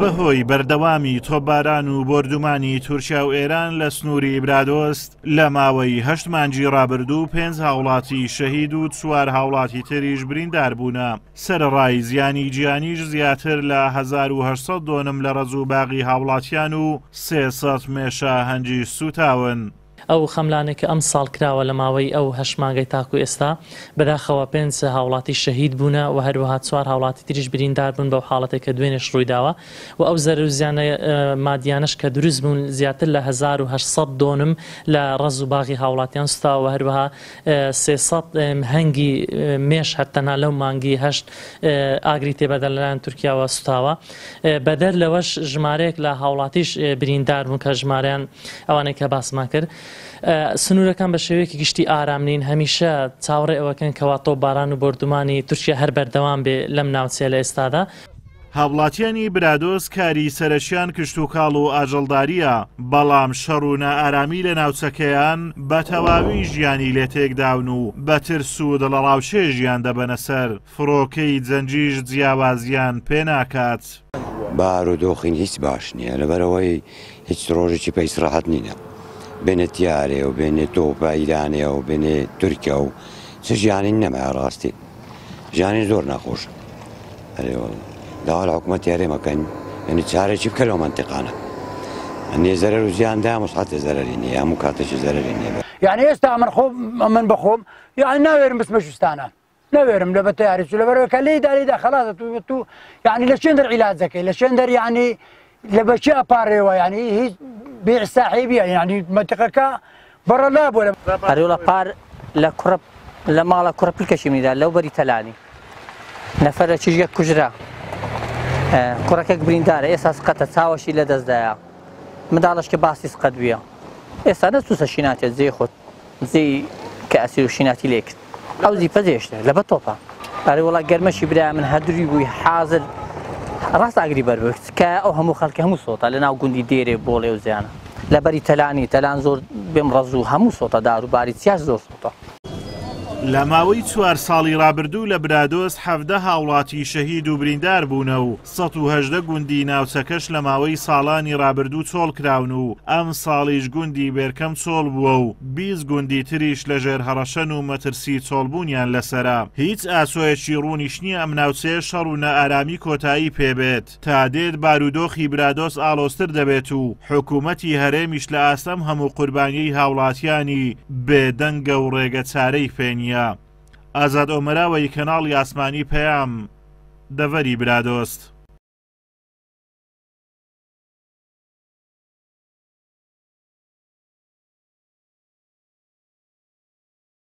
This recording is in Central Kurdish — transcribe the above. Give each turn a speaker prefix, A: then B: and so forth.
A: بەهۆی بەردەوامی تۆپباران و بۆردومانی تورکیا و ئێران لە سنووری برادۆست لە ماوەی 8 مانگی ڕابردوو 5 هاوڵاتی شەهید و 4 هاوڵاتی تریش بریندار بوونە. سەرەڕای زیانی گیانیش زیاتر لە 1800 دۆنم لە ڕەزوباغی هاوڵاتیان و 300 مێشە هەنجی سوتاون.
B: ئەو خەملانێک کە ئەم ساڵ کراوە لە ماوەی ئەو 8 مانگەی تاکو ئێستا بەداخەوە 5 هاوڵاتی شەهید بوونە و هەروەها 4 هاوڵاتی تریش بریندار بوون بەو حاڵەتێک کە دوێنێش ڕوویداوە و ئەو زەرر و زیانە مادیانش کە دروست بوون زیاتر لە 1800 دۆنم لە ڕەزوباغی هاوڵاتیان سوتاوە و هەروەها 300 هەنگی مێش هەرتەنها لەو مانگی 8 ئاگری تێبەدە لەلایەن تورکیاوە سوتاوە. بەدەر لەوەش ژمارەیەک لە هاوڵاتیش بریندار بوون کە ژمارەیان ئەوانەی کە باسمان کرد. سنوورەکان بە شێوەیەکی گشتی ئارام نین، هەمیشە چاوەڕێ ئەوەکەن کەوا تۆپباران و بۆردومانی تورکیا هەر بەردەوام بێ لەم ناوچەیە لە ئێستادا.
A: هاوڵاتیانی برادۆست کاری سەرەکیان کشت و کاڵ و ئاژەڵداریە، بەڵام شەڕ و نائارامی لە ناوچەکەیان بە تەواوی ژیانی لێ تێکداون و بە ترس و دڵەڕاوشێ ژیان دەبەنە سەر. فڕۆکەی جەنجیش جیاوازیان پێ ناکات.
C: بارودۆخین هیچ باش نییە لەبەرەوەی هیچ ڕۆژێکی پێی ڕاحەت نینە. بێنێ تیارێ و بێنێ تۆپە ئیرانێ و بێنێ تورکیا و چ ژیانی نەمایە ڕاستی. ژیانی زۆر ناخۆشە. داوا لە حکوومەت یارێمەکەن یعنی چارێکی بکە لەو منتیقانە. ئەنێ زەرەر و زیاندا مەسڵاتێ زەرەری نییە، هەموو کاتێکی زەرەری نییە.
D: یعنی ئێستا من بخۆم یعنی ناوێرم بچمە شوستانە. نەوێرم لە بە تیاریچ لەبەرەوەی کە لێدا خەڵاتە تو یعنی لە چێن دەر عیلاج دەکەی لە چێن دەر یعنی لە بەچی ئەپارڕێەوە یعنی هیچ بێ ساحیبیە یعنی منتیقەکە بەڕەلا بووە
E: هەروڵە پار لە ماڵە کوڕە پلکەشی میدا لەو بەری تەلانی نەفەرە چژیەک کوژرا کوڕەکەک بریندارە ئێستا سقەتە چاوەشی لە دەستدایە منداڵش کە باسی سقەت بووە ئێستا دەستوسە شیناتێت جێ خۆت جێی کە ئەسیر و شیناتی لێکرد ئەو زیپە جێشتە لە بە تۆپە ئەرێ وڵا گەرمەشی برای من هەدروی بووی حازر ڕاست ئاگری بەربکت کە ئەو هەموو خەڵکی هەموو سۆتە لە ناو گوندی دێرێ بۆڵێ و زیانە لە بەری تەلان زۆر بێم ڕەزوو هەموو سۆتە داروباری چیاش زۆر سۆتە.
A: لە ماوەی 4 ساڵی ڕابردوو لە برادۆست 17 هاوڵاتی شەهید و بریندار بوونە و 118 گوندی ناوچەکەش لە ماوەی ساڵانی ڕابردوو چۆڵ کراون و ئەم ساڵیش گوندی بێرکەم چۆڵ بووە و 20 گوندی تریش لە ژێر هەڕەشەن و مەترسی چۆڵبوونیان لەسەرا. هیچ ئاسۆیەکی ڕوونیش نییە ئەم ناوچەیە شەڕ و نەئارامی کۆتایی پێبێت تا دێت بارودۆخی برادۆست ئاڵۆستر دەبێت و حکوومەتی هەرێمیش لە ئاستەم هەموو قوربانیەی هاوڵاتیانی بێدەنگە و ڕێگە چارەی پێنیە. ئازاد ئۆمەراوەی کەناڵی ئاسمانی پەیام دەڤەری برادۆست.